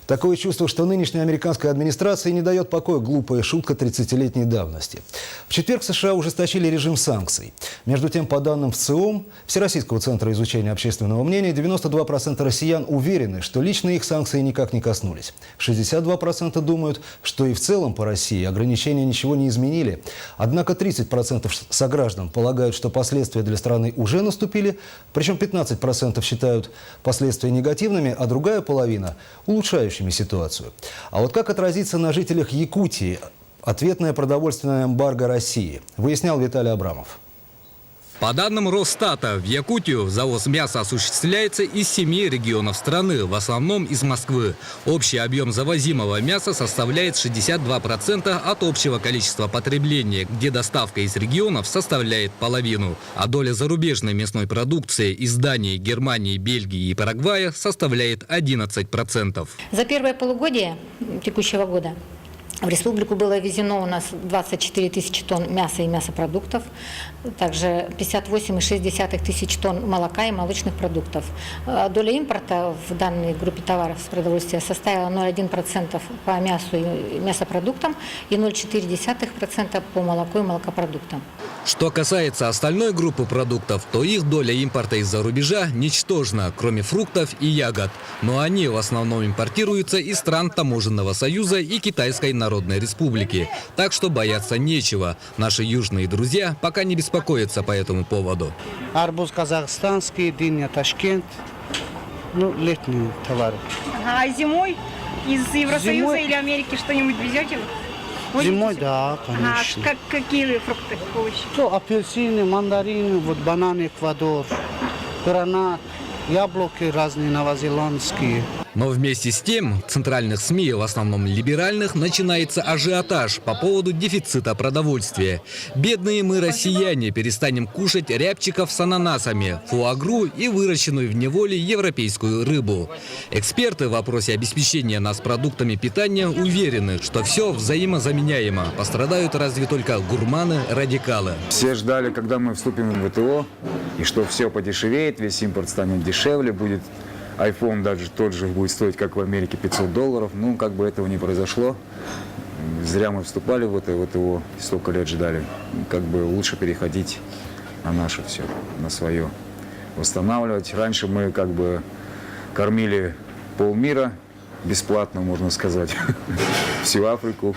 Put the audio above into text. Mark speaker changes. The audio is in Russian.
Speaker 1: Такое чувство, что нынешняя американская администрация не дает покоя глупая шутка 30-летней давности. В четверг США ужесточили режим санкций. Между тем, по данным ВЦИОМ, Всероссийского центра изучения общественного мнения, 92% россиян уверены, что лично их санкции никак не коснулись. 62% думают, что и в целом по России ограничения ничего не изменили. Однако 30% сограждан полагают, что последствия для страны уже наступили, причем 15% считают последствия негативными, а другая половина – улучшающими ситуацию. А вот как отразится на жителях Якутии ответная продовольственная эмбарго России, выяснял Виталий Абрамов.
Speaker 2: По данным Росстата, в Якутию завоз мяса осуществляется из 7 регионов страны, в основном из Москвы. Общий объем завозимого мяса составляет 62% от общего количества потребления, где доставка из регионов составляет половину. А доля зарубежной мясной продукции из Дании, Германии, Бельгии и Парагвая составляет 11%.
Speaker 3: За первое полугодие текущего года в республику было ввезено у нас 24 тысячи тонн мяса и мясопродуктов, также 58,6 тысяч тонн молока и молочных продуктов. Доля импорта в данной группе товаров с продовольствия составила 0,1% по мясу и мясопродуктам и 0,4% по молоку и молокопродуктам.
Speaker 2: Что касается остальной группы продуктов, то их доля импорта из-за рубежа ничтожна, кроме фруктов и ягод. Но они в основном импортируются из стран Таможенного союза и Китайской Народной Республики. Так что бояться нечего. Наши южные друзья пока не беспокоятся по этому поводу.
Speaker 4: Арбуз казахстанский, дыня Ташкент, летние товары.
Speaker 5: А зимой из Евросоюза или Америки что-нибудь везете?
Speaker 4: Зимой, да, конечно.
Speaker 5: Какие фрукты, овощи?
Speaker 4: Апельсины, мандарины, бананы, Эквадор, гранат, яблоки разные новозеландские.
Speaker 2: Но вместе с тем, в центральных СМИ, в основном либеральных, начинается ажиотаж по поводу дефицита продовольствия. Бедные мы, россияне, перестанем кушать рябчиков с ананасами, фуагру и выращенную в неволе европейскую рыбу. Эксперты в вопросе обеспечения нас продуктами питания уверены, что все взаимозаменяемо. Пострадают разве только гурманы-радикалы.
Speaker 6: Все ждали, когда мы вступим в ВТО, и что все подешевеет, весь импорт станет дешевле, будет iPhone даже тот же будет стоить, как в Америке, $500. Ну, как бы этого не произошло. Зря мы вступали в ВТО, столько лет ждали. Как бы лучше переходить на наше все, на свое. Восстанавливать. Раньше мы как бы кормили полмира бесплатно, можно сказать, всю Африку.